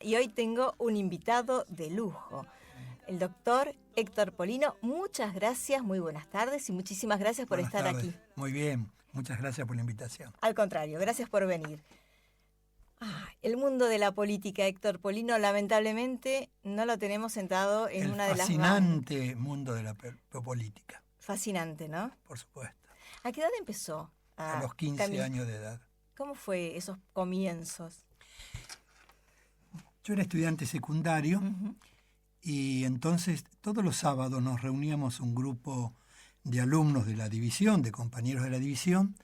y hoy tengo un invitado de lujo, el doctor Héctor Polino. Muchas gracias, muy buenas tardes y muchísimas gracias por estar aquí. Muy bien, muchas gracias por la invitación. Al contrario, gracias por venir. El mundo de la política, Héctor Polino, lamentablemente no lo tenemos sentado en una de las... Fascinante mundo de la política. Fascinante, ¿no? Por supuesto. ¿A qué edad empezó? A los 15 años de edad. ¿Cómo fue esos comienzos? Yo era estudiante secundario y entonces todos los sábados nos reuníamos un grupo de alumnos de la división, de compañeros de la división,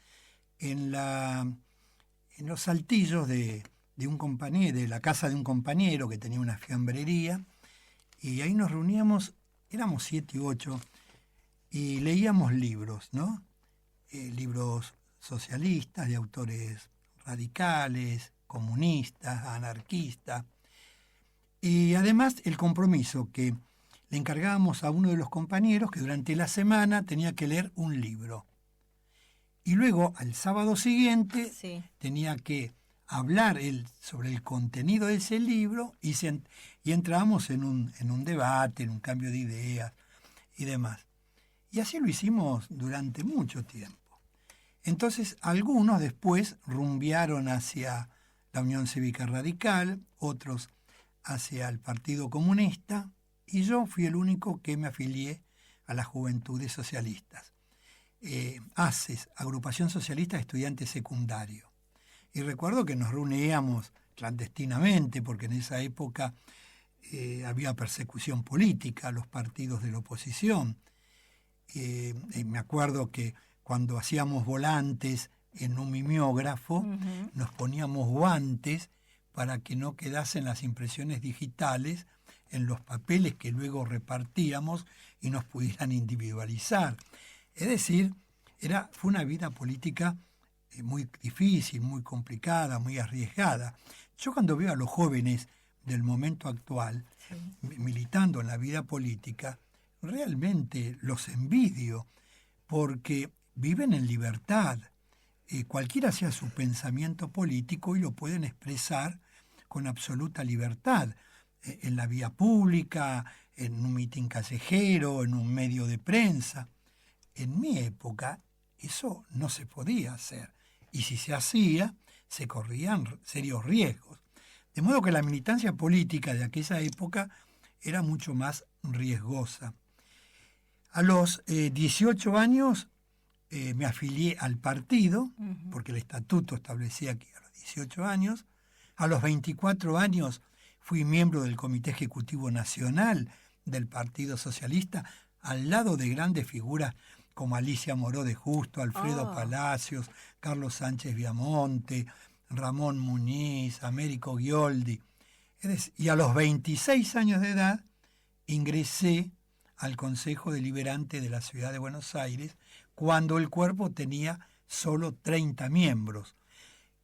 en los saltillos de un compañero, de la casa de un compañero que tenía una fiambrería, y ahí nos reuníamos, éramos 7 u 8, y leíamos libros, ¿no? Libros socialistas, de autores radicales, comunistas, anarquistas, y además el compromiso que le encargábamos a uno de los compañeros que durante la semana tenía que leer un libro. Y luego, al sábado siguiente, tenía que hablar sobre el contenido de ese libro y entrábamos en un debate, en un cambio de ideas y demás. Y así lo hicimos durante mucho tiempo. Entonces, algunos después rumbearon hacia la Unión Cívica Radical, otros hacia el Partido Comunista, y yo fui el único que me afilié a las Juventudes Socialistas. ASES, Agrupación Socialista de Estudiantes Secundarios. Y recuerdo que nos reuníamos clandestinamente, porque en esa época había persecución política a los partidos de la oposición. Me acuerdo que cuando hacíamos volantes en un mimeógrafo, nos poníamos guantes para que no quedasen las impresiones digitales en los papeles que luego repartíamos y nos pudieran individualizar. Es decir, fue una vida política muy difícil, muy complicada, muy arriesgada. Yo cuando veo a los jóvenes del momento actual militando en la vida política, realmente los envidio, porque viven en libertad. Cualquiera sea su pensamiento político y lo pueden expresar con absoluta libertad, en la vía pública, en un mitin callejero, en un medio de prensa. En mi época eso no se podía hacer, y si se hacía, se corrían serios riesgos. De modo que la militancia política de aquella época era mucho más riesgosa. A los 18 años me afilié al partido, porque el estatuto establecía que a los 18 años. A los 24 años fui miembro del Comité Ejecutivo Nacional del Partido Socialista, al lado de grandes figuras como Alicia Moró de Justo, Alfredo Palacios, Carlos Sánchez Viamonte, Ramón Muñiz, Américo Ghioldi. Y a los 26 años de edad ingresé al Consejo Deliberante de la Ciudad de Buenos Aires, cuando el cuerpo tenía solo 30 miembros.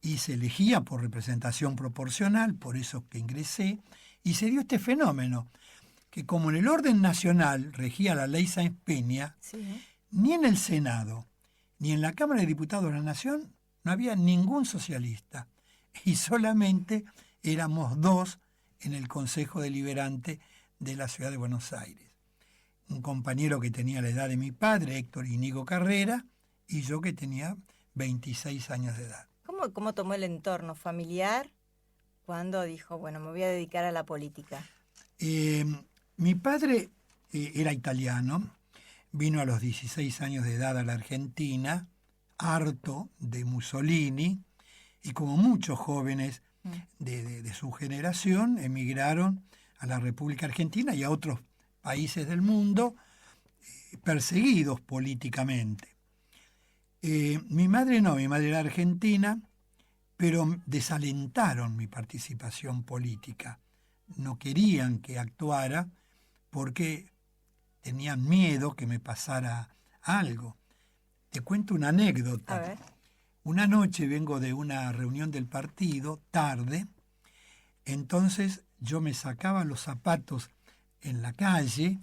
Y se elegía por representación proporcional, por eso que ingresé, y se dio este fenómeno, que como en el orden nacional regía la ley Sáenz Peña, ni en el Senado, ni en la Cámara de Diputados de la Nación, no había ningún socialista, y solamente éramos 2 en el Consejo Deliberante de la Ciudad de Buenos Aires. Un compañero que tenía la edad de mi padre, Héctor Íñigo Carrera, y yo que tenía 26 años de edad. ¿Cómo tomó el entorno familiar cuando dijo, bueno, me voy a dedicar a la política? Mi padre era italiano, vino a los 16 años de edad a la Argentina, harto de Mussolini, y como muchos jóvenes de su generación, emigraron a la República Argentina y a otros países del mundo, perseguidos políticamente. Mi madre era argentina, pero desalentaron mi participación política. No querían que actuara porque tenían miedo que me pasara algo. Te cuento una anécdota. A ver. Una noche vengo de una reunión del partido, tarde, entonces yo me sacaba los zapatos en la calle,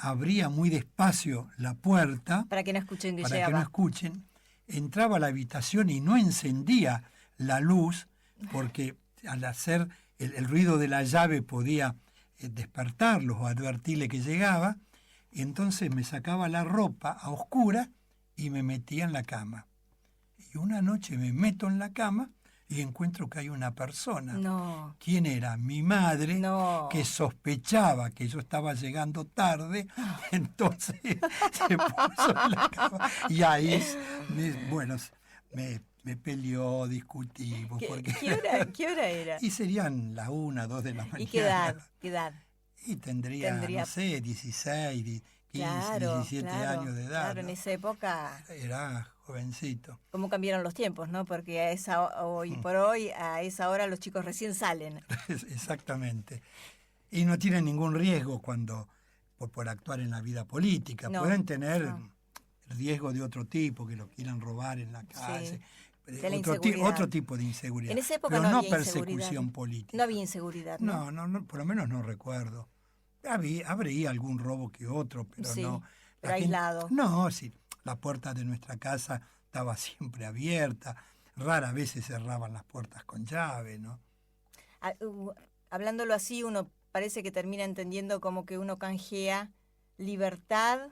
abría muy despacio la puerta para que no escuchen que para llegaba. Que no escuchen, entraba a la habitación y no encendía la luz, porque al hacer el ruido de la llave podía despertarlos o advertirle que llegaba, y entonces me sacaba la ropa a oscuras y me metía en la cama. Y una noche me meto en la cama y encuentro que hay una persona. No. ¿Quién era? Mi madre, No. que sospechaba que yo estaba llegando tarde, entonces se puso en la cama. Y ahí, me peleó, discutimos. ¿Qué hora era? Y serían las 1, 2 de la mañana. ¿Y qué edad? Y tendría, no sé, 16, 15, claro, 17 años de edad. Claro, ¿no? En esa época... Era jovencito. ¿Cómo cambiaron los tiempos, no? Porque hoy por hoy, a esa hora los chicos recién salen. Exactamente. Y no tienen ningún riesgo por actuar en la vida política. No, pueden tener riesgo de otro tipo, que lo quieran robar en la calle. Sí. Otro tipo de inseguridad. En esa época pero no no había persecución política. No había inseguridad, ¿no? No, por lo menos no recuerdo. Habría algún robo que otro, pero sí, no. Pero aislado. No, sí. La puerta de nuestra casa estaba siempre abierta. Rara vez se cerraban las puertas con llave, ¿no? Hablándolo así, uno parece que termina entendiendo como que uno canjea libertad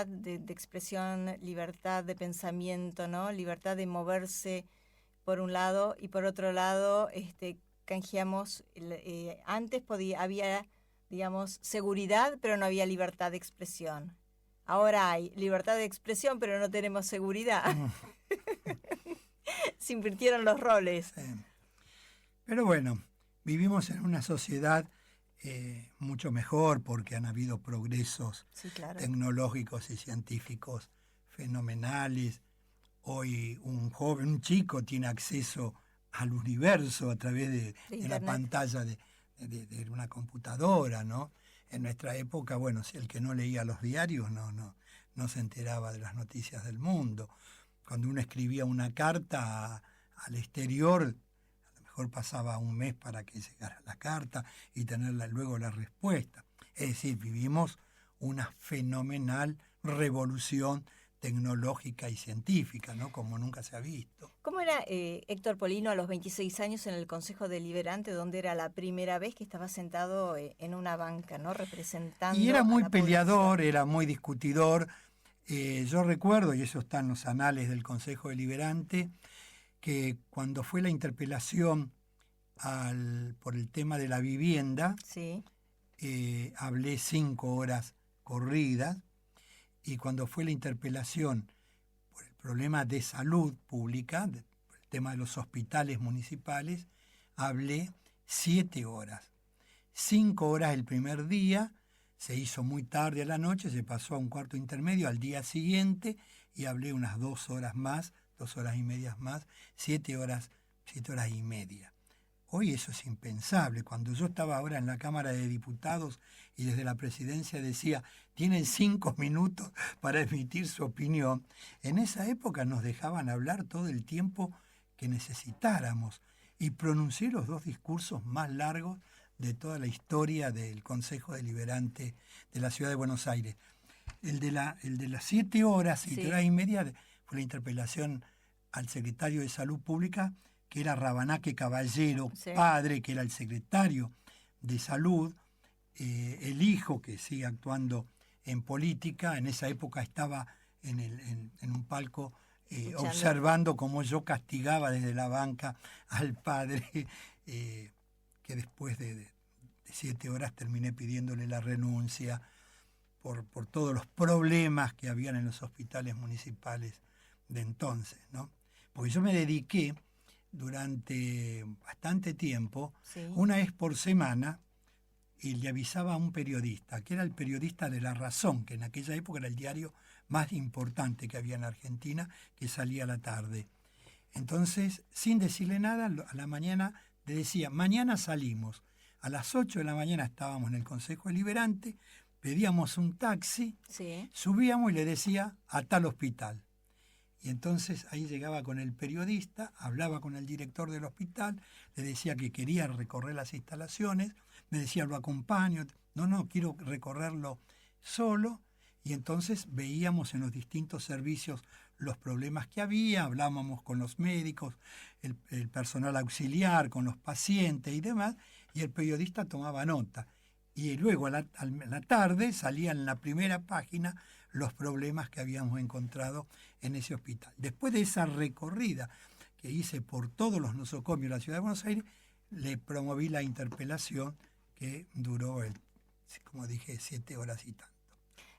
de expresión, libertad de pensamiento, ¿no? Libertad de moverse por un lado, y por otro lado canjeamos, antes había, digamos, seguridad, pero no había libertad de expresión. Ahora hay libertad de expresión, pero no tenemos seguridad. Se invirtieron los roles. Sí. Pero bueno, vivimos en una sociedad mucho mejor porque han habido progresos tecnológicos y científicos fenomenales. Hoy un chico tiene acceso al universo a través de la pantalla de una computadora, ¿no? En nuestra época, bueno, si el que no leía los diarios no se enteraba de las noticias del mundo. Cuando uno escribía una carta al exterior, pasaba un mes para que llegara la carta y tener luego la respuesta. Es decir, vivimos una fenomenal revolución tecnológica y científica, ¿no? Como nunca se ha visto. ¿Cómo era Héctor Polino a los 26 años en el Consejo Deliberante, donde era la primera vez que estaba sentado en una banca, ¿no? Representando. Y era muy a la peleador, población. Era muy discutidor. Yo recuerdo, y eso está en los anales del Consejo Deliberante, que cuando fue la interpelación por el tema de la vivienda, sí. Hablé 5 horas corridas, y cuando fue la interpelación por el problema de salud pública, por el tema de los hospitales municipales, hablé 7 horas. 5 horas el primer día, se hizo muy tarde a la noche, se pasó a un cuarto intermedio al día siguiente, y hablé unas 2 horas más, 2 horas y media más, 7 horas y media. Hoy eso es impensable. Cuando yo estaba ahora en la Cámara de Diputados y desde la presidencia decía, tienen 5 minutos para emitir su opinión, en esa época nos dejaban hablar todo el tiempo que necesitáramos, y pronuncié los 2 discursos más largos de toda la historia del Consejo Deliberante de la Ciudad de Buenos Aires. El de las 7 horas, 7 horas y media, fue la interpelación al secretario de Salud Pública, que era Rabanaque Caballero, padre, que era el secretario de Salud, el hijo, que sigue actuando en política. En esa época estaba en un palco observando cómo yo castigaba desde la banca al padre, que después de 7 horas terminé pidiéndole la renuncia por todos los problemas que habían en los hospitales municipales de entonces, ¿no? Porque yo me dediqué durante bastante tiempo, una vez por semana, y le avisaba a un periodista, que era el periodista de La Razón, que en aquella época era el diario más importante que había en Argentina, que salía a la tarde. Entonces, sin decirle nada, a la mañana le decía, mañana salimos. A las 8 de la mañana estábamos en el Consejo Deliberante, pedíamos un taxi, subíamos y le decía, a tal hospital. Y entonces ahí llegaba con el periodista, hablaba con el director del hospital, le decía que quería recorrer las instalaciones, me decía, lo acompaño, no, quiero recorrerlo solo, y entonces veíamos en los distintos servicios los problemas que había, hablábamos con los médicos, el personal auxiliar, con los pacientes y demás, y el periodista tomaba nota. Y luego a la tarde salían en la primera página los problemas que habíamos encontrado en ese hospital. Después de esa recorrida que hice por todos los nosocomios de la ciudad de Buenos Aires, le promoví la interpelación que duró, como dije, 7 horas y tanto.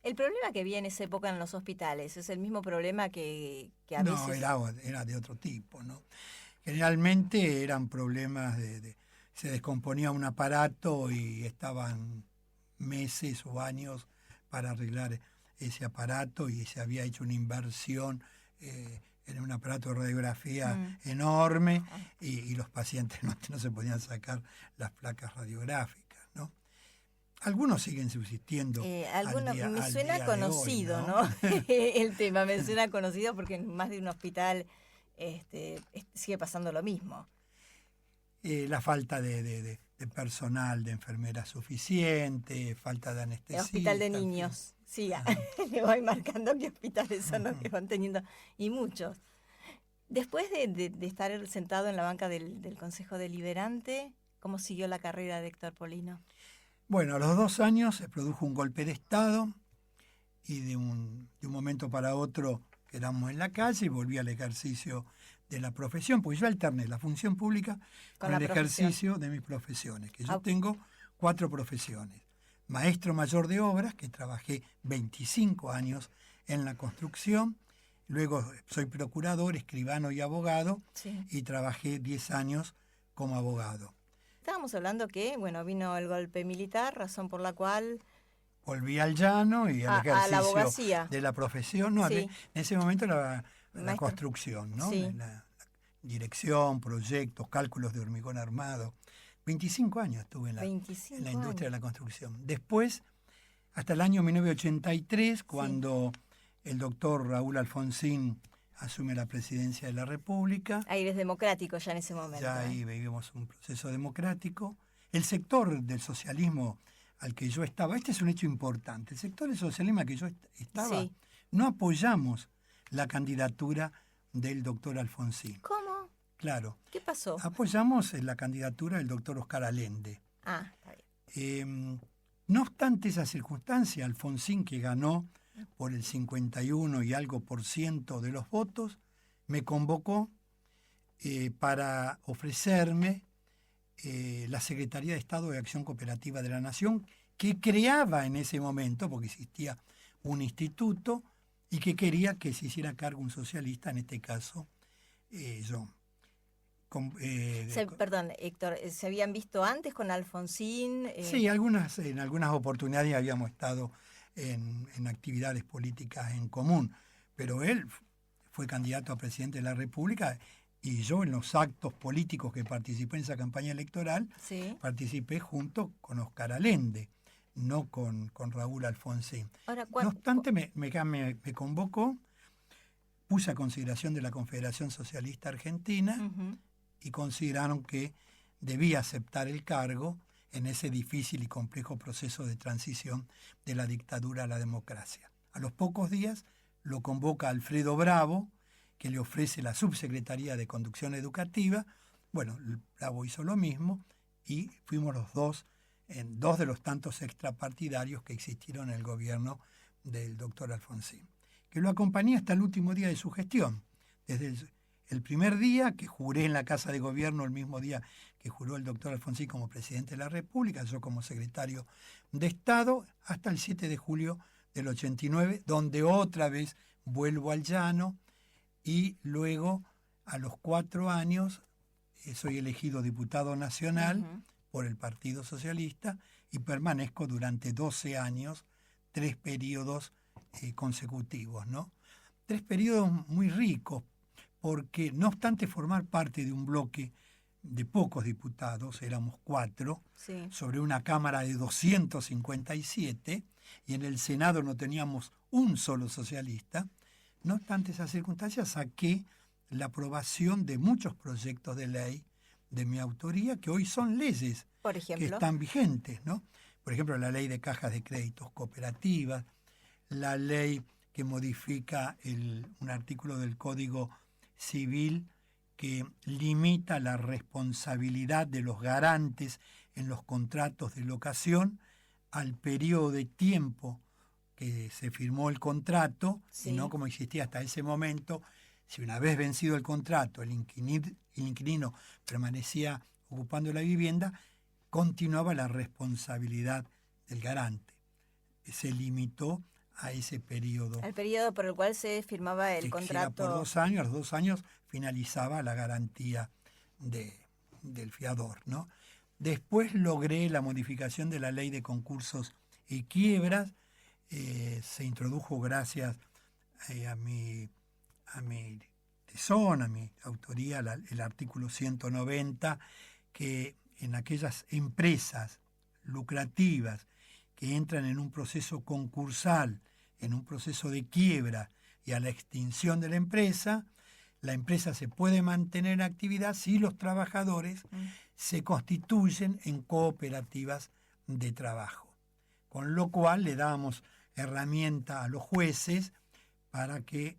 El problema que había en esa época en los hospitales es el mismo problema que a veces... No, era de otro tipo, ¿no? Generalmente eran problemas se descomponía un aparato y estaban meses o años para arreglar ese aparato, y se había hecho una inversión en un aparato de radiografía enorme, y los pacientes no se podían sacar las placas radiográficas, ¿no? Algunos siguen subsistiendo. Me suena conocido, hoy, ¿no? El tema me suena conocido porque en más de un hospital sigue pasando lo mismo. La falta de personal, de enfermeras suficiente, falta de anestesia. El hospital de niños, sí, le voy marcando qué hospitales son los que van teniendo, y muchos. Después de estar sentado en la banca del Consejo Deliberante, ¿cómo siguió la carrera de Héctor Polino? Bueno, a los 2 años se produjo un golpe de Estado, y de un momento para otro quedamos en la calle y volví al ejercicio de la profesión, porque yo alterné la función pública con el ejercicio de mis profesiones, que yo tengo 4 profesiones. Maestro mayor de obras, que trabajé 25 años en la construcción, luego soy procurador, escribano y abogado, sí, y trabajé 10 años como abogado. Estábamos hablando que, bueno, vino el golpe militar, razón por la cual... Volví al llano y al ejercicio la abogacía de la profesión. No, sí. En ese momento la construcción, ¿no? Sí. La dirección, proyectos, cálculos de hormigón armado. 25 años estuve en la industria de la construcción. Después, hasta el año 1983, cuando el doctor Raúl Alfonsín asume la presidencia de la República. Aires democráticos ya en ese momento. Ya ahí vivimos un proceso democrático. El sector del socialismo al que yo estaba, este es un hecho importante, el sector del socialismo al que yo estaba, no apoyamos la candidatura del doctor Alfonsín. ¿Cómo? Claro. ¿Qué pasó? Apoyamos la candidatura del doctor Oscar Allende. Está bien. No obstante esa circunstancia, Alfonsín, que ganó por el 51 y algo % de los votos, me convocó para ofrecerme la Secretaría de Estado de Acción Cooperativa de la Nación, que creaba en ese momento, porque existía un instituto, y que quería que se hiciera cargo un socialista, en este caso yo. Perdón, Héctor, ¿se habían visto antes con Alfonsín? Sí, en algunas oportunidades habíamos estado en actividades políticas en común, pero él fue candidato a presidente de la República, y yo en los actos políticos que participé en esa campaña electoral, participé junto con Oscar Allende, no con Raúl Alfonsín. Ahora, no obstante, me convocó, puse a consideración de la Confederación Socialista Argentina, y consideraron que debía aceptar el cargo en ese difícil y complejo proceso de transición de la dictadura a la democracia. A los pocos días lo convoca Alfredo Bravo, que le ofrece la subsecretaría de Conducción Educativa. Bueno, Bravo hizo lo mismo, y fuimos los dos de los tantos extrapartidarios que existieron en el gobierno del doctor Alfonsín, que lo acompañé hasta el último día de su gestión. Desde el primer día que juré en la Casa de Gobierno, el mismo día que juró el doctor Alfonsín como presidente de la República, yo como secretario de Estado, hasta el 7 de julio del 89, donde otra vez vuelvo al llano, y luego a los 4 años soy elegido diputado nacional por el Partido Socialista, y permanezco durante 12 años, 3 periodos consecutivos, ¿no? 3 periodos muy ricos, porque no obstante formar parte de un bloque de pocos diputados, éramos 4, sobre una Cámara de 257, y en el Senado no teníamos un solo socialista. No obstante esas circunstancias, saqué la aprobación de muchos proyectos de ley de mi autoría, que hoy son leyes que están vigentes, ¿no? Por ejemplo, la ley de cajas de créditos cooperativas, la ley que modifica un artículo del Código Civil que limita la responsabilidad de los garantes en los contratos de locación al periodo de tiempo que se firmó el contrato, Sí. y no como existía hasta ese momento. Si una vez vencido el contrato el inquilino permanecía ocupando la vivienda, continuaba la responsabilidad del garante. Se limitó a ese periodo. Al periodo por el cual se firmaba el que contrato. era por 2 años, a los 2 años finalizaba la garantía del fiador, ¿no? Después logré la modificación de la ley de concursos y quiebras. Se introdujo gracias a mi tesón, a mi autoría, el artículo 190, que en aquellas empresas lucrativas que entran en un proceso concursal, en un proceso de quiebra y a la extinción de la empresa se puede mantener en actividad si los trabajadores se constituyen en cooperativas de trabajo. Con lo cual le damos herramienta a los jueces para que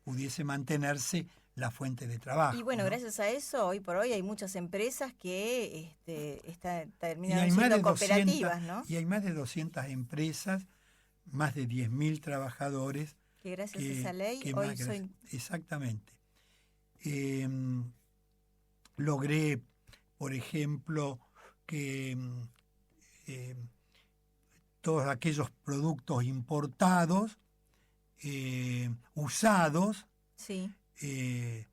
pudiese mantenerse la fuente de trabajo. Y bueno, ¿no? Gracias a eso, hoy por hoy hay muchas empresas que terminan hay siendo cooperativas, ¿no? Y hay más de 200 empresas, más de 10.000 trabajadores. Que gracias a esa ley hoy soy... Exactamente. Logré, por ejemplo, que todos aquellos productos importados, usados, Sí. Que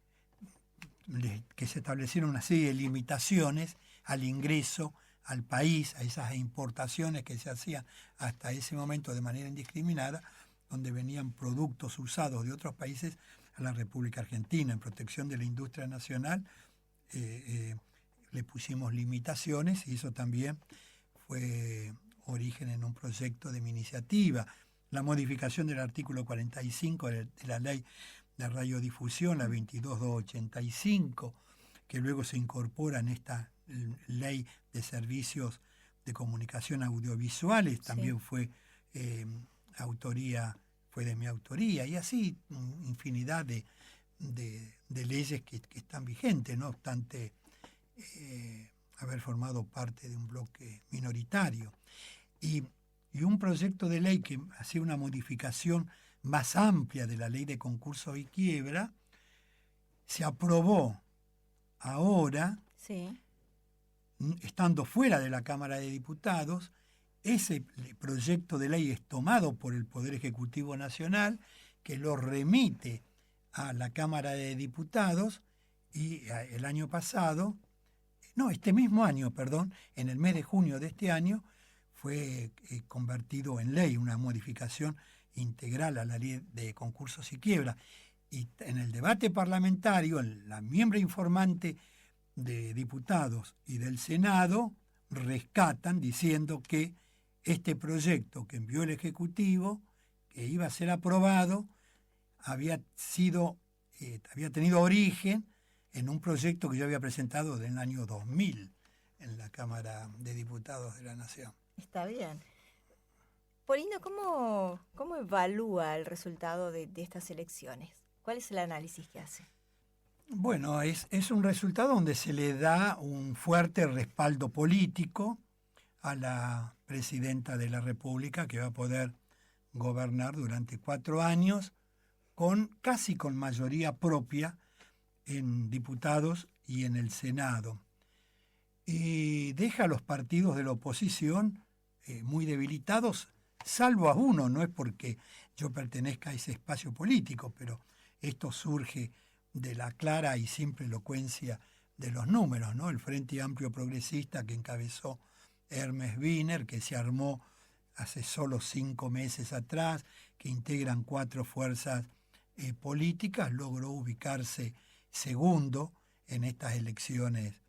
se establecieron una serie de limitaciones al ingreso al país, a esas importaciones que se hacían hasta ese momento de manera indiscriminada, donde venían productos usados de otros países a la República Argentina. En protección de la industria nacional le pusimos limitaciones y eso también fue origen en un proyecto de mi iniciativa. La modificación del artículo 45 de la ley de radiodifusión, la 22285, que luego se incorpora en esta ley de servicios de comunicación audiovisuales, también fue de mi autoría, y así infinidad de leyes que están vigentes, no obstante haber formado parte de un bloque minoritario. Y un proyecto de ley que hacía una modificación más amplia de la ley de concurso y quiebra, se aprobó ahora, estando fuera de la Cámara de Diputados. Ese proyecto de ley es tomado por el Poder Ejecutivo Nacional, que lo remite a la Cámara de Diputados, y este mismo año, en el mes de junio de este año, fue convertido en ley, una modificación integral a la ley de concursos y quiebra. Y en el debate parlamentario, la miembro informante de diputados y del Senado rescatan diciendo que este proyecto que envió el Ejecutivo, que iba a ser aprobado, había tenido origen en un proyecto que yo había presentado del año 2000 en la Cámara de Diputados de la Nación. Está bien. Polino, ¿cómo evalúa el resultado de estas elecciones? ¿Cuál es el análisis que hace? Bueno, es un resultado donde se le da un fuerte respaldo político a la presidenta de la República, que va a poder gobernar durante 4 años, casi con mayoría propia en diputados y en el Senado. Y deja a los partidos de la oposición muy debilitados, salvo a uno. No es porque yo pertenezca a ese espacio político, pero esto surge de la clara y simple elocuencia de los números, ¿no? El Frente Amplio Progresista que encabezó Hermes Wiener, que se armó hace solo 5 meses atrás, que integran 4 fuerzas políticas, logró ubicarse segundo en estas elecciones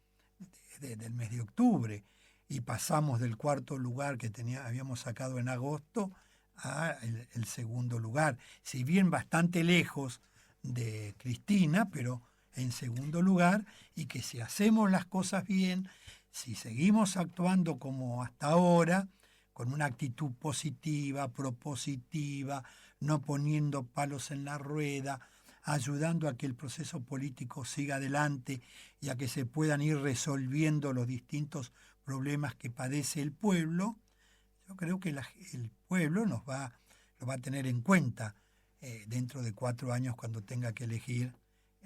del mes de octubre, y pasamos del 4.º lugar que habíamos sacado en agosto a el 2.º lugar, si bien bastante lejos de Cristina, pero en 2.º lugar, y que si hacemos las cosas bien, si seguimos actuando como hasta ahora, con una actitud positiva, propositiva, no poniendo palos en la rueda, ayudando a que el proceso político siga adelante y a que se puedan ir resolviendo los distintos problemas que padece el pueblo, yo creo que el pueblo lo va a tener en cuenta dentro de 4 años cuando tenga que elegir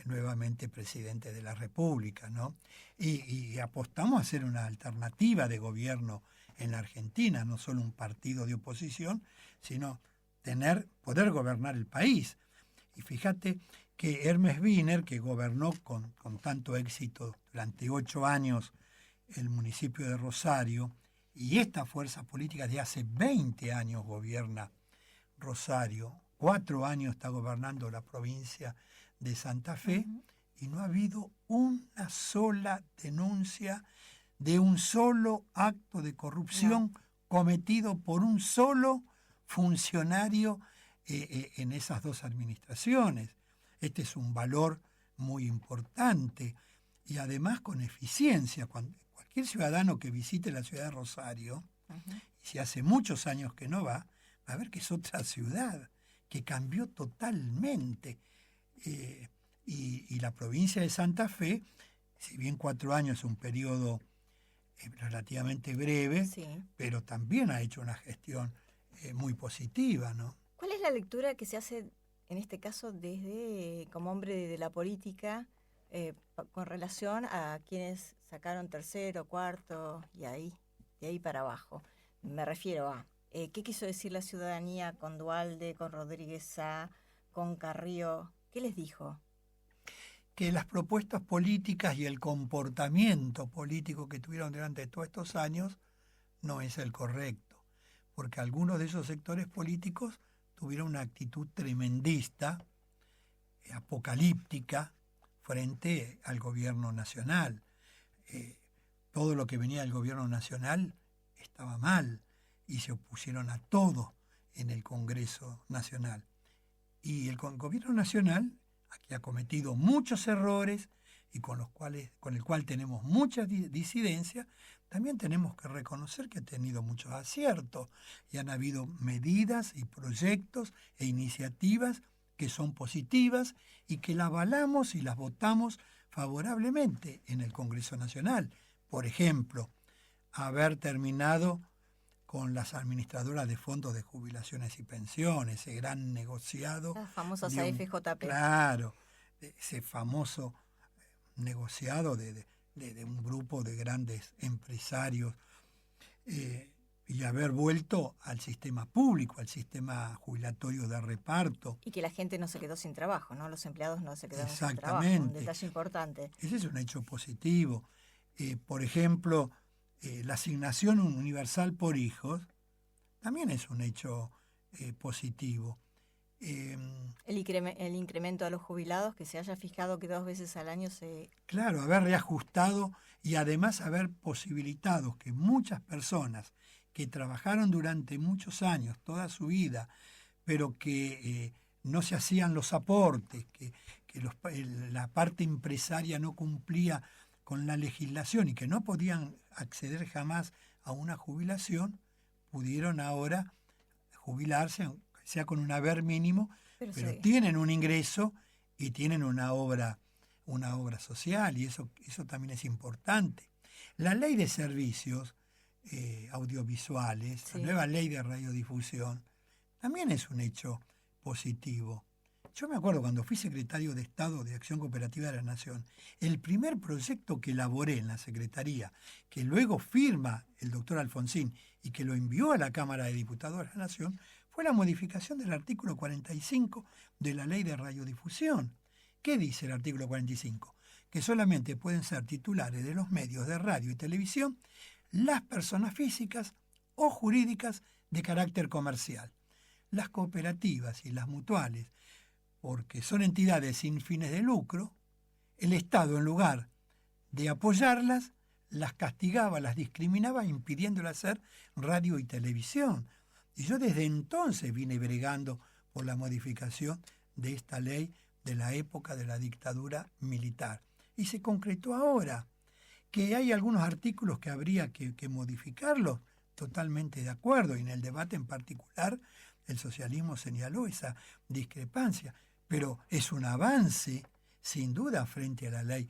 nuevamente presidente de la República, ¿no? Y apostamos a ser una alternativa de gobierno en la Argentina, no solo un partido de oposición, sino poder gobernar el país. Y fíjate que Hermes Wiener, que gobernó con tanto éxito durante 8 años el municipio de Rosario, y esta fuerza política de hace 20 años gobierna Rosario, 4 años está gobernando la provincia de Santa Fe, y no ha habido una sola denuncia de un solo acto de corrupción cometido por un solo funcionario en esas 2 administraciones. Este es un valor muy importante y además con eficiencia. Cualquier ciudadano que visite la ciudad de Rosario, y si hace muchos años que no va a ver que es otra ciudad, que cambió totalmente. Y la provincia de Santa Fe, si bien 4 años es un periodo relativamente breve, Sí. pero también ha hecho una gestión muy positiva, ¿no? ¿Cuál es la lectura que se hace, en este caso, desde como hombre de la política, con relación a quienes sacaron tercero, cuarto y de ahí para abajo? Me refiero a qué quiso decir la ciudadanía con Duhalde, con Rodríguez Sá, con Carrió. ¿Qué les dijo? Que las propuestas políticas y el comportamiento político que tuvieron durante todos estos años no es el correcto, porque algunos de esos sectores políticos tuvieron una actitud tremendista, apocalíptica, frente al gobierno nacional. Todo lo que venía del gobierno nacional estaba mal y se opusieron a todo en el Congreso Nacional. Y el gobierno nacional aquí ha cometido muchos errores y con el cual tenemos muchas disidencias, también tenemos que reconocer que ha tenido muchos aciertos y han habido medidas y proyectos e iniciativas que son positivas y que las avalamos y las votamos favorablemente en el Congreso Nacional. Por ejemplo, haber terminado con las administradoras de fondos de jubilaciones y pensiones, ese gran negociado. Las famosas AFJP. Claro, ese famoso negociado de un grupo de grandes empresarios, y haber vuelto al sistema público, al sistema jubilatorio de reparto. Y que la gente no se quedó sin trabajo, ¿no? Los empleados no se quedaron sin trabajo. Exactamente. Un detalle importante. Ese es un hecho positivo. Por ejemplo, la asignación universal por hijos también es un hecho positivo. El incremento a los jubilados, que se haya fijado que 2 veces al año se... Claro, haber reajustado y además haber posibilitado que muchas personas que trabajaron durante muchos años, toda su vida, pero que no se hacían los aportes, que la parte empresaria no cumplía con la legislación y que no podían acceder jamás a una jubilación, pudieron ahora jubilarse, sea con un haber mínimo, pero sí, tienen un ingreso y tienen una obra social, y eso también es importante. La ley de servicios audiovisuales, sí, la nueva ley de radiodifusión, también es un hecho positivo. Yo me acuerdo cuando fui secretario de Estado de Acción Cooperativa de la Nación, el primer proyecto que elaboré en la Secretaría, que luego firma el doctor Alfonsín y que lo envió a la Cámara de Diputados de la Nación, fue la modificación del artículo 45 de la Ley de Radiodifusión. ¿Qué dice el artículo 45? Que solamente pueden ser titulares de los medios de radio y televisión las personas físicas o jurídicas de carácter comercial. Las cooperativas y las mutuales, porque son entidades sin fines de lucro, el Estado, en lugar de apoyarlas, las castigaba, las discriminaba, impidiéndolas hacer radio y televisión. Y yo desde entonces vine bregando por la modificación de esta ley de la época de la dictadura militar. Y se concretó ahora. Que hay algunos artículos que habría que modificarlos, totalmente de acuerdo, y en el debate en particular el socialismo señaló esa discrepancia, pero es un avance, sin duda, frente a la ley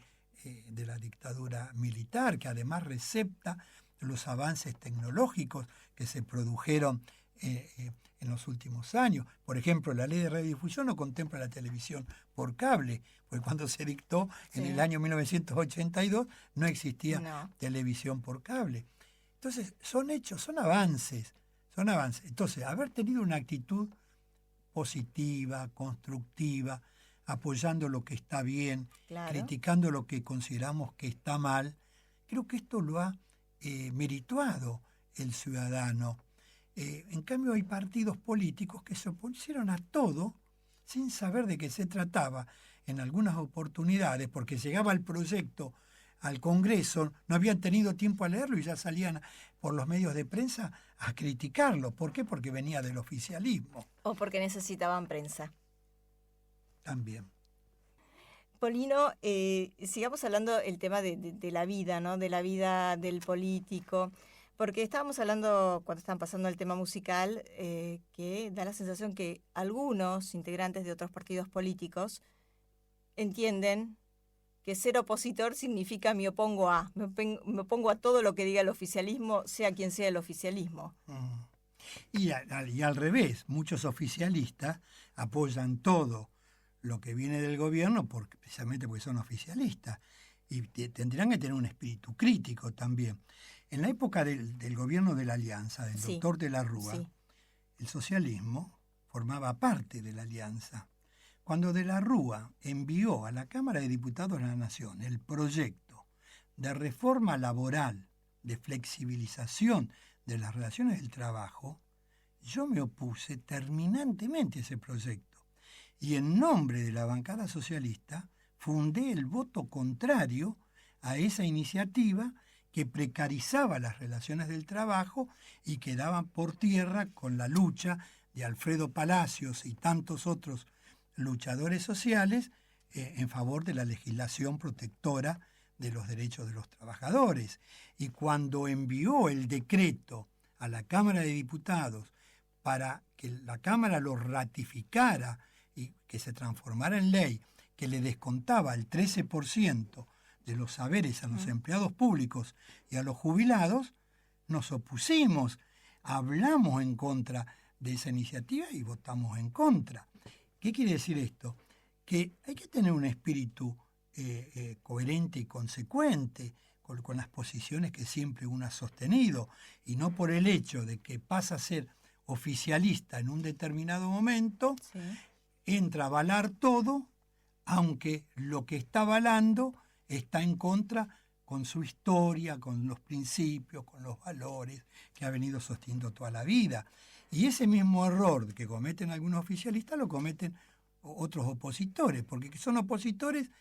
de la dictadura militar, que además recepta los avances tecnológicos que se produjeron en los últimos años. Por ejemplo, la ley de radiodifusión no contempla la televisión por cable, porque cuando se dictó en el año 1982 no existía televisión por cable. Entonces, son hechos, son avances. Entonces, haber tenido una actitud positiva, constructiva, apoyando lo que está bien, criticando lo que consideramos que está mal, creo que esto lo ha merituado el ciudadano. En cambio, hay partidos políticos que se opusieron a todo sin saber de qué se trataba en algunas oportunidades, porque llegaba el proyecto al Congreso, no habían tenido tiempo a leerlo y ya salían por los medios de prensa a criticarlo. ¿Por qué? Porque venía del oficialismo. O porque necesitaban prensa. También. Polino, sigamos hablando el tema de la vida, ¿no? De la vida del político, porque estábamos hablando, cuando estaban pasando el tema musical, que da la sensación que algunos integrantes de otros partidos políticos entienden que ser opositor significa me opongo a todo lo que diga el oficialismo, sea quien sea el oficialismo. Y al revés, muchos oficialistas apoyan todo lo que viene del gobierno precisamente porque son oficialistas y tendrán que tener un espíritu crítico también. En la época del gobierno de la Alianza, del doctor de la Rúa, el socialismo formaba parte de la Alianza. Cuando de la Rúa envió a la Cámara de Diputados de la Nación el proyecto de reforma laboral, de flexibilización de las relaciones del trabajo, yo me opuse terminantemente a ese proyecto. Y en nombre de la bancada socialista fundé el voto contrario a esa iniciativa que precarizaba las relaciones del trabajo y que daba por tierra con la lucha de Alfredo Palacios y tantos otros luchadores sociales en favor de la legislación protectora de los derechos de los trabajadores. Y cuando envió el decreto a la Cámara de Diputados para que la Cámara lo ratificara y que se transformara en ley, que le descontaba el 13% de los saberes a los empleados públicos y a los jubilados, nos opusimos, hablamos en contra de esa iniciativa y votamos en contra. ¿Qué quiere decir esto? Que hay que tener un espíritu coherente y consecuente con las posiciones que siempre uno ha sostenido, y no por el hecho de que pasa a ser oficialista en un determinado momento, entra a avalar todo, aunque lo que está avalando está en contra con su historia, con los principios, con los valores que ha venido sosteniendo toda la vida. Y ese mismo error que cometen algunos oficialistas lo cometen otros opositores, porque son opositores,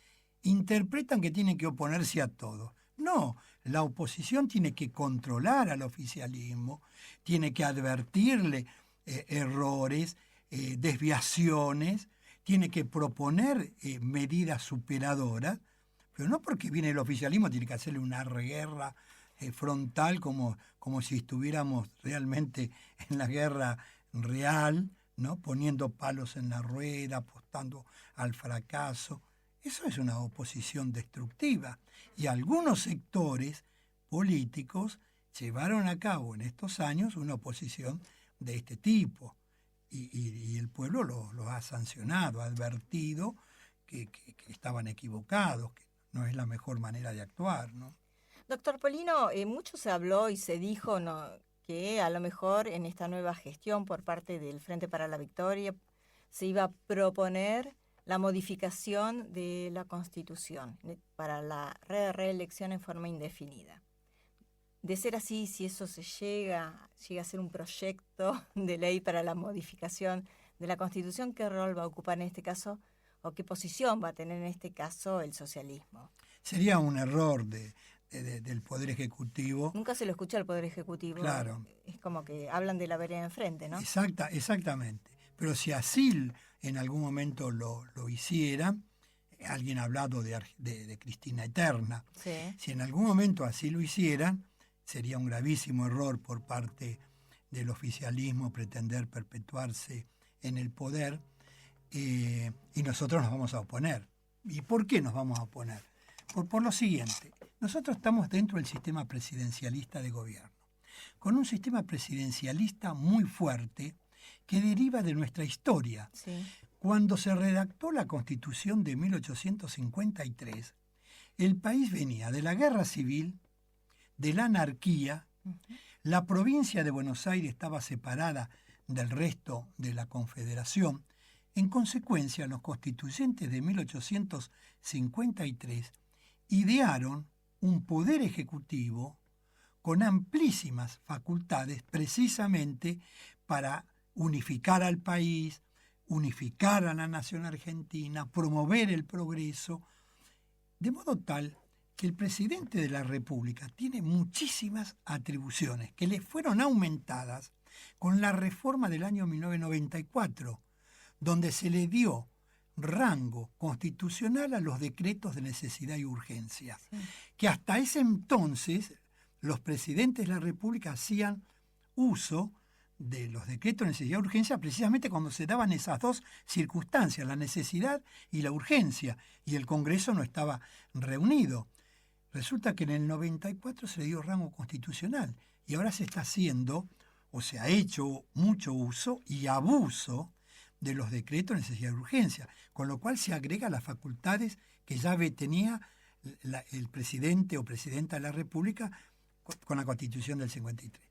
interpretan que tienen que oponerse a todo. No, la oposición tiene que controlar al oficialismo, tiene que advertirle errores, desviaciones, tiene que proponer medidas superadoras, pero no porque viene el oficialismo tiene que hacerle una guerra frontal como si estuviéramos realmente en la guerra real, ¿no? Poniendo palos en la rueda, apostando al fracaso. Eso es una oposición destructiva. Y algunos sectores políticos llevaron a cabo en estos años una oposición de este tipo. Y el pueblo los ha sancionado, ha advertido que estaban equivocados, que no es la mejor manera de actuar, ¿no? Doctor Polino, mucho se habló y se dijo, ¿no?, que a lo mejor en esta nueva gestión por parte del Frente para la Victoria se iba a proponer la modificación de la Constitución para la reelección en forma indefinida. De ser así, si eso se llega a ser un proyecto de ley para la modificación de la Constitución, ¿qué rol va a ocupar en este caso o qué posición va a tener en este caso el socialismo? Sería un error del Poder Ejecutivo. Nunca se lo escucha al Poder Ejecutivo. Claro. Es como que hablan de la vereda enfrente, ¿no? Exactamente. Pero si así en algún momento lo hiciera, alguien ha hablado de Cristina Eterna. Sí. Si en algún momento así lo hicieran, sería un gravísimo error por parte del oficialismo pretender perpetuarse en el poder, y nosotros nos vamos a oponer. ¿Y por qué nos vamos a oponer? Por lo siguiente, nosotros estamos dentro del sistema presidencialista de gobierno, con un sistema presidencialista muy fuerte que deriva de nuestra historia. Sí. Cuando se redactó la Constitución de 1853, el país venía de la guerra civil, de la anarquía, la provincia de Buenos Aires estaba separada del resto de la Confederación. En consecuencia, los constituyentes de 1853 idearon un poder ejecutivo con amplísimas facultades precisamente para unificar al país, unificar a la nación argentina, promover el progreso, de modo tal que el presidente de la República tiene muchísimas atribuciones que le fueron aumentadas con la reforma del año 1994, donde se le dio rango constitucional a los decretos de necesidad y urgencia, sí, que hasta ese entonces los presidentes de la República hacían uso de los decretos de necesidad y urgencia precisamente cuando se daban esas dos circunstancias, la necesidad y la urgencia, y el Congreso no estaba reunido. Resulta que en el 94 se le dio rango constitucional y ahora se está haciendo, o se ha hecho mucho uso y abuso de los decretos de necesidad y urgencia, con lo cual se agrega las facultades que ya tenía el presidente o presidenta de la República con la Constitución del 53.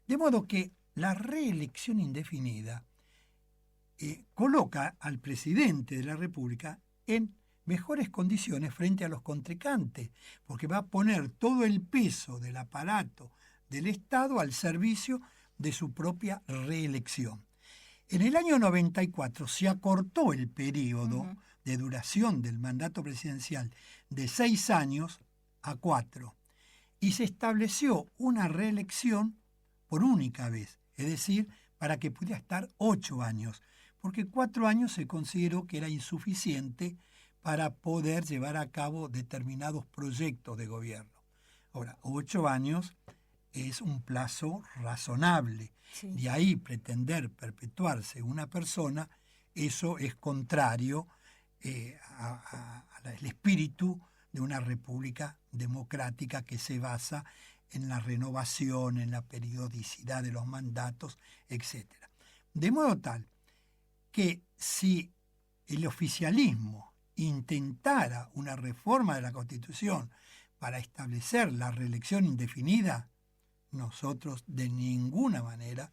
De modo que la reelección indefinida coloca al presidente de la República en mejores condiciones frente a los contrincantes, porque va a poner todo el peso del aparato del Estado al servicio de su propia reelección. En el año 94 se acortó el periodo de duración del mandato presidencial de 6 años a 4 y se estableció una reelección por única vez, es decir, para que pudiera estar 8 años, porque 4 años se consideró que era insuficiente para poder llevar a cabo determinados proyectos de gobierno. Ahora, 8 años es un plazo razonable. Sí. De ahí pretender perpetuarse una persona, eso es contrario al espíritu de una república democrática que se basa en la renovación, en la periodicidad de los mandatos, etc. De modo tal que si el oficialismo intentara una reforma de la Constitución para establecer la reelección indefinida, nosotros de ninguna manera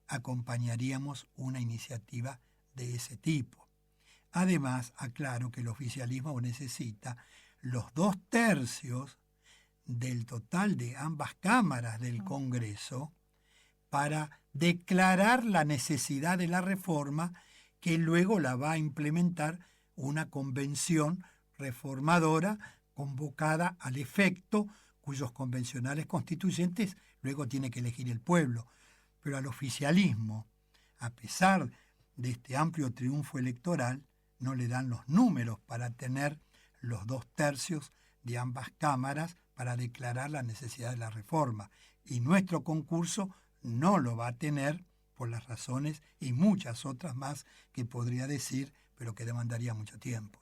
acompañaríamos una iniciativa de ese tipo. Además, aclaro que el oficialismo necesita los 2/3 del total de ambas cámaras del Congreso para declarar la necesidad de la reforma, que luego la va a implementar una convención reformadora convocada al efecto, cuyos convencionales constituyentes luego tiene que elegir el pueblo. Pero al oficialismo, a pesar de este amplio triunfo electoral, no le dan los números para tener los 2/3 de ambas cámaras para declarar la necesidad de la reforma. Y nuestro concurso no lo va a tener por las razones y muchas otras más que podría decir, pero que demandaría mucho tiempo.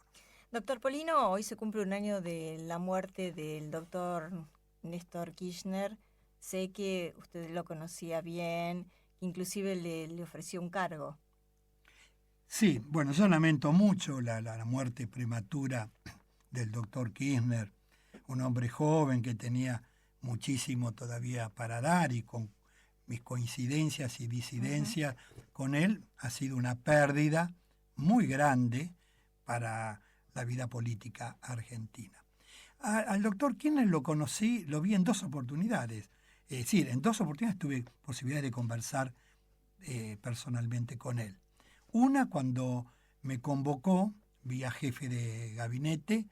Doctor Polino, hoy se cumple un año de la muerte del doctor Néstor Kirchner. Sé que usted lo conocía bien, inclusive le ofreció un cargo. Sí, bueno, yo lamento mucho la muerte prematura del doctor Kirchner, un hombre joven que tenía muchísimo todavía para dar, y con mis coincidencias y disidencias con él ha sido una pérdida muy grande para la vida política argentina. Al doctor Kirchner lo conocí, lo vi en 2 oportunidades. Es decir, en 2 oportunidades tuve posibilidad de conversar personalmente con él. Una, cuando me convocó, vía jefe de gabinete,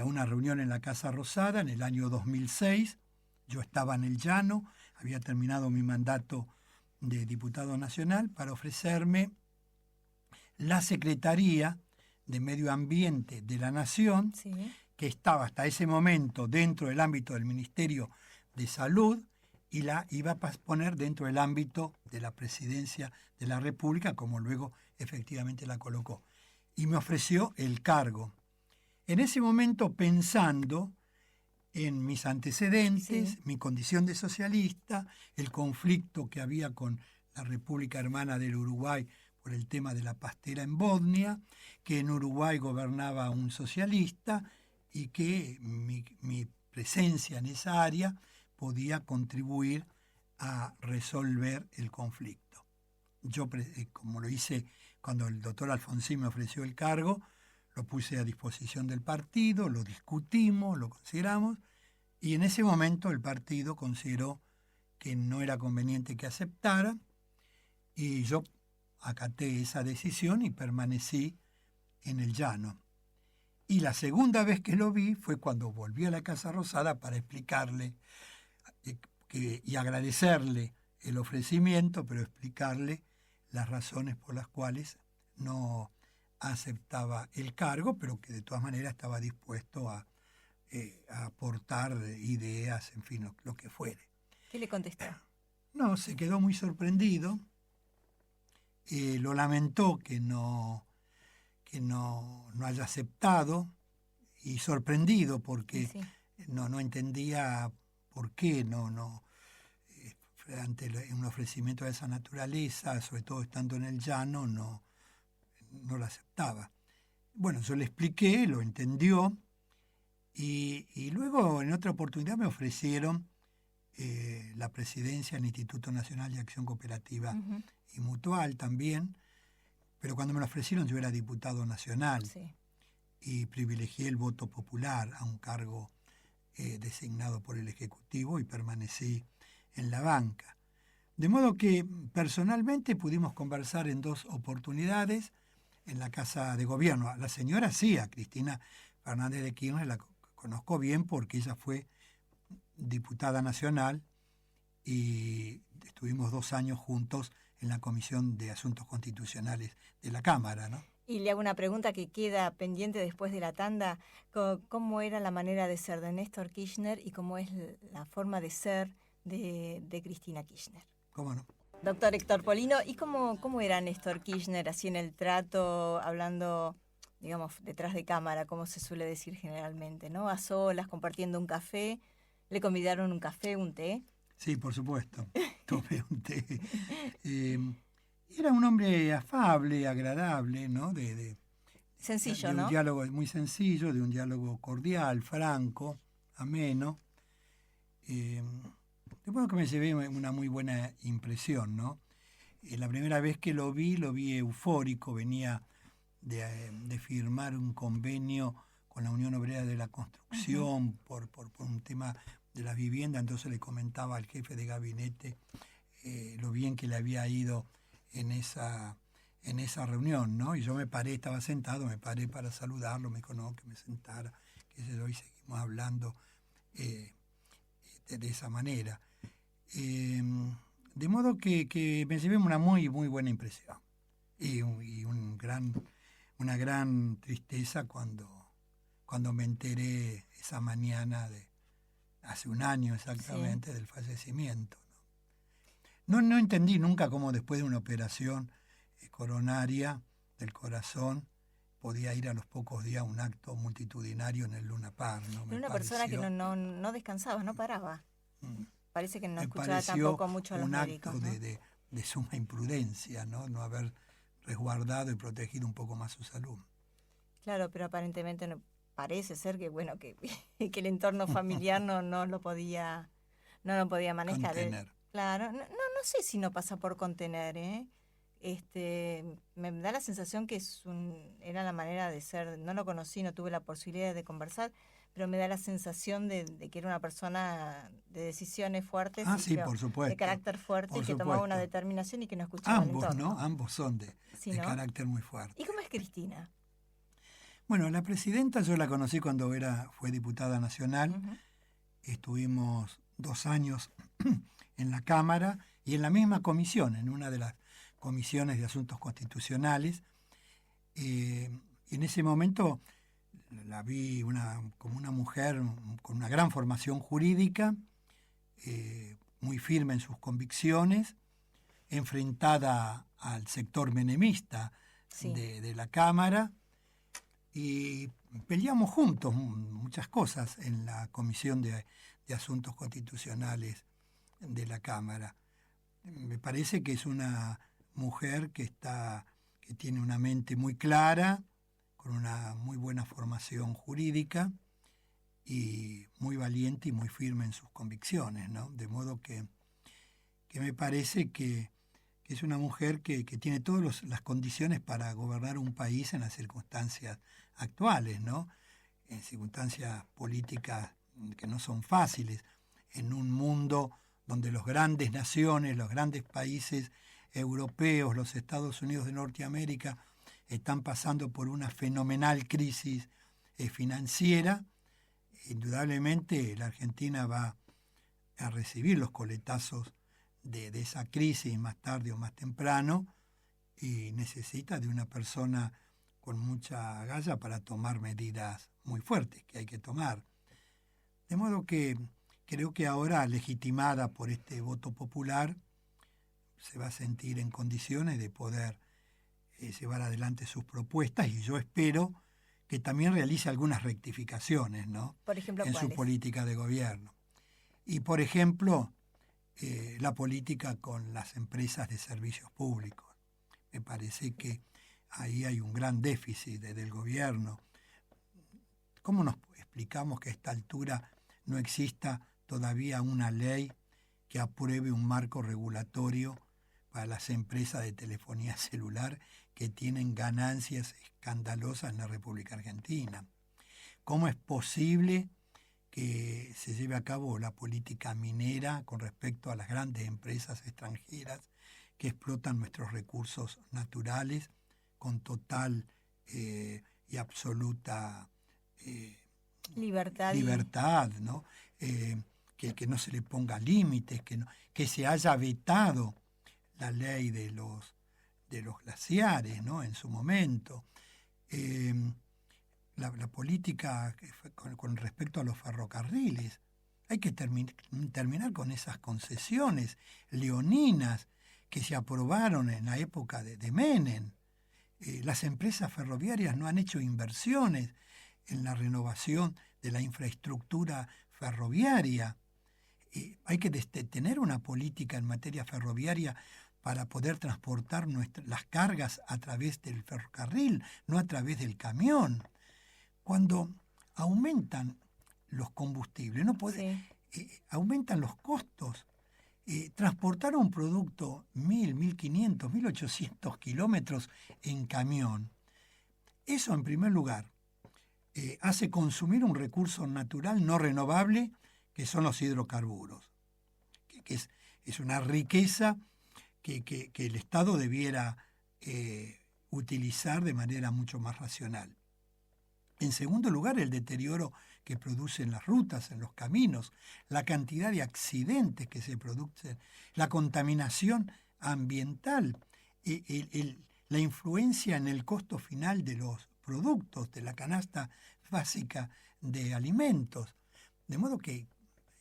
a una reunión en la Casa Rosada en el año 2006. Yo estaba en el llano, había terminado mi mandato de diputado nacional, para ofrecerme la Secretaría de Medio Ambiente de la Nación, sí, que estaba hasta ese momento dentro del ámbito del Ministerio de Salud, y la iba a poner dentro del ámbito de la presidencia de la República, como luego efectivamente la colocó. Y me ofreció el cargo. En ese momento, pensando en mis antecedentes, Sí. mi condición de socialista, el conflicto que había con la República Hermana del Uruguay por el tema de la pastera en Bosnia, que en Uruguay gobernaba un socialista y que mi presencia en esa área podía contribuir a resolver el conflicto. Yo, como lo hice cuando el doctor Alfonsín me ofreció el cargo, lo puse a disposición del partido, lo discutimos, lo consideramos, y en ese momento el partido consideró que no era conveniente que aceptara, y yo acaté esa decisión y permanecí en el llano. Y la segunda vez que lo vi fue cuando volví a la Casa Rosada para explicarle y agradecerle el ofrecimiento, pero explicarle las razones por las cuales no aceptaba el cargo, pero que de todas maneras estaba dispuesto a aportar ideas, en fin, lo que fuere. ¿Qué le contestó? No, se quedó muy sorprendido, lo lamentó que no haya aceptado, y sorprendido porque Sí. no entendía por qué ante un ofrecimiento de esa naturaleza, sobre todo estando en el llano, no lo aceptaba. Bueno, yo le expliqué, lo entendió, y luego en otra oportunidad me ofrecieron la presidencia del Instituto Nacional de Acción Cooperativa Ujú. y Mutual también, pero cuando me lo ofrecieron yo era diputado nacional. Sí. Y privilegié el voto popular a un cargo designado por el Ejecutivo y permanecí en la banca. De modo que personalmente pudimos conversar en 2 oportunidades en la Casa de Gobierno. A la señora sí, a Cristina Fernández de Kirchner la conozco bien porque ella fue diputada nacional y estuvimos 2 años juntos en la Comisión de Asuntos Constitucionales de la Cámara, ¿no? Y le hago una pregunta que queda pendiente después de la tanda. ¿Cómo era la manera de ser de Néstor Kirchner y cómo es la forma de ser de Cristina Kirchner? ¿Cómo no? Doctor Héctor Polino, ¿y cómo era Néstor Kirchner así en el trato, hablando, digamos, detrás de cámara, como se suele decir generalmente, ¿no? A solas, compartiendo un café. ¿Le convidaron un café, un té? Sí, por supuesto. Tomé un té. Era un hombre afable, agradable, ¿no? Sencillo, de un ¿no? diálogo muy sencillo, de un diálogo cordial, franco, ameno. De modo que me llevé una muy buena impresión, ¿no? La primera vez que lo vi eufórico, venía de firmar un convenio con la Unión Obrera de la Construcción por un tema de la vivienda, entonces le comentaba al jefe de gabinete lo bien que le había ido en esa reunión, ¿no? Y yo me paré, estaba sentado, me paré para saludarlo, me dijo no, que me sentara, qué sé yo, y seguimos hablando de esa manera. De modo que me llevé una muy, muy buena impresión y una gran tristeza cuando me enteré esa mañana hace un año exactamente, sí, del fallecimiento. No entendí nunca cómo después de una operación coronaria del corazón podía ir a los pocos días a un acto multitudinario en el Luna Park. ¿No? Era una persona que no descansaba, no paraba. Parece que no escuchaba tampoco mucho a los médicos. Un acto de suma imprudencia, ¿no? Haber resguardado y protegido un poco más su salud. Claro, pero aparentemente no, parece ser que bueno que el entorno familiar no lo podía manejar. Contener. Claro, no sé si no pasa por contener, ¿eh? Me da la sensación que era la manera de ser. No lo conocí, no tuve la posibilidad de conversar, pero me da la sensación de que era una persona de decisiones fuertes, sí, por supuesto, de carácter fuerte, y que tomaba una determinación y que no escuchaba al entorno. entorno. ¿No? Ambos son de carácter muy fuerte. ¿Y cómo es Cristina? Bueno, la presidenta yo la conocí cuando fue diputada nacional. Uh-huh. Estuvimos 2 años en la Cámara y en la misma comisión, en una de las comisiones de asuntos constitucionales. En ese momento la vi como una mujer con una gran formación jurídica, muy firme en sus convicciones, enfrentada al sector menemista Sí. de la Cámara, y peleamos juntos muchas cosas en la Comisión de Asuntos Constitucionales de la Cámara. Me parece que es una mujer que tiene una mente muy clara, con una muy buena formación jurídica y muy valiente y muy firme en sus convicciones, ¿no? De modo que me parece que es una mujer que tiene todas las condiciones para gobernar un país en las circunstancias actuales, ¿no? En circunstancias políticas que no son fáciles, en un mundo donde las grandes naciones, los grandes países europeos, los Estados Unidos de Norteamérica, están pasando por una fenomenal crisis financiera. Indudablemente la Argentina va a recibir los coletazos de esa crisis más tarde o más temprano, y necesita de una persona con mucha agallas para tomar medidas muy fuertes que hay que tomar. De modo que creo que ahora, legitimada por este voto popular, se va a sentir en condiciones de poder llevar adelante sus propuestas, y yo espero que también realice algunas rectificaciones, ¿no? Por ejemplo, en su ¿cuáles? política de gobierno. Y, por ejemplo, la política con las empresas de servicios públicos. Me parece que ahí hay un gran déficit del gobierno. ¿Cómo nos explicamos que a esta altura no exista todavía una ley que apruebe un marco regulatorio para las empresas de telefonía celular que tienen ganancias escandalosas en la República Argentina? ¿Cómo es posible que se lleve a cabo la política minera con respecto a las grandes empresas extranjeras que explotan nuestros recursos naturales con total y absoluta libertad, ¿no? Que no se le ponga límites, que se haya vetado la ley de los glaciares, ¿no? En su momento. La política con respecto a los ferrocarriles. Hay que terminar con esas concesiones leoninas que se aprobaron en la época de Menem. Las empresas ferroviarias no han hecho inversiones en la renovación de la infraestructura ferroviaria. Hay que tener una política en materia ferroviaria para poder transportar las cargas a través del ferrocarril, no a través del camión. Cuando aumentan los combustibles, aumentan los costos. Transportar un producto 1.000, 1.500, 1.800 kilómetros en camión, eso en primer lugar hace consumir un recurso natural no renovable, que son los hidrocarburos, que es una riqueza que el Estado debiera utilizar de manera mucho más racional. En segundo lugar, el deterioro que producen las rutas, en los caminos, la cantidad de accidentes que se producen, la contaminación ambiental, la influencia en el costo final de los productos, de la canasta básica de alimentos. De modo que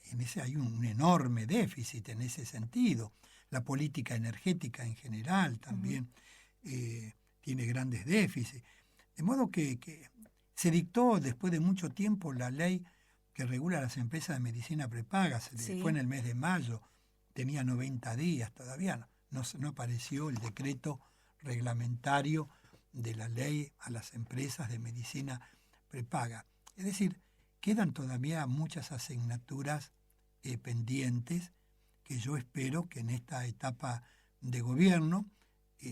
en ese hay un enorme déficit en ese sentido. La política energética en general también tiene grandes déficits. De modo que se dictó después de mucho tiempo la ley que regula las empresas de medicina prepaga. Fue en el mes de mayo, tenía 90 días todavía. No apareció el decreto reglamentario de la ley a las empresas de medicina prepaga. Es decir, quedan todavía muchas asignaturas pendientes que yo espero que en esta etapa de gobierno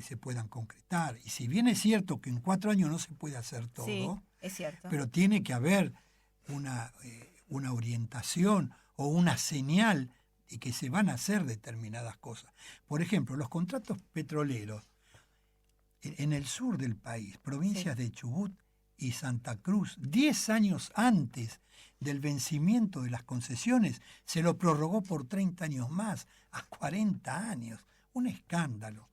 se puedan concretar. Y si bien es cierto que en 4 años no se puede hacer todo, sí, es cierto, pero tiene que haber una orientación o una señal de que se van a hacer determinadas cosas. Por ejemplo, los contratos petroleros en el sur del país, provincias de Chubut y Santa Cruz, 10 años antes del vencimiento de las concesiones, se lo prorrogó por 30 años más, a 40 años. Un escándalo.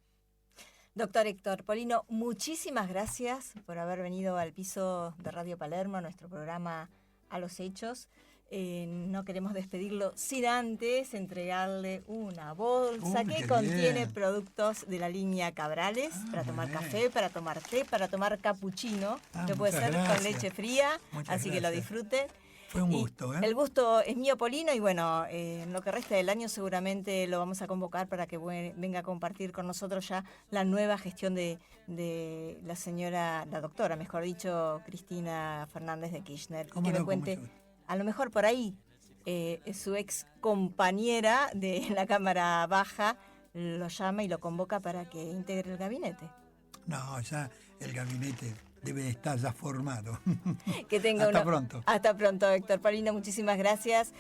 Doctor Héctor Polino, muchísimas gracias por haber venido al piso de Radio Palermo, a nuestro programa A los Hechos. no queremos despedirlo sin antes entregarle una bolsa que qué contiene bien. productos de la línea Cabrales para tomar muy bien. café, para tomar té, para tomar cappuccino, que puede muchas ser con gracias. leche fría, Muchas así que lo gracias. disfruten. Fue un Y gusto, ¿eh? el gusto es mío, Polino, y bueno, en lo que resta del año seguramente lo vamos a convocar para que venga a compartir con nosotros ya la nueva gestión de la doctora, mejor dicho, Cristina Fernández de Kirchner. ¿Cómo Que me no? Con cuente, mucho gusto. a lo mejor por ahí, su ex compañera de la Cámara Baja lo llama y lo convoca para que integre el gabinete. No, ya el gabinete debe estar ya formado. Que tenga Hasta pronto. Hasta pronto, Héctor Polino, muchísimas gracias.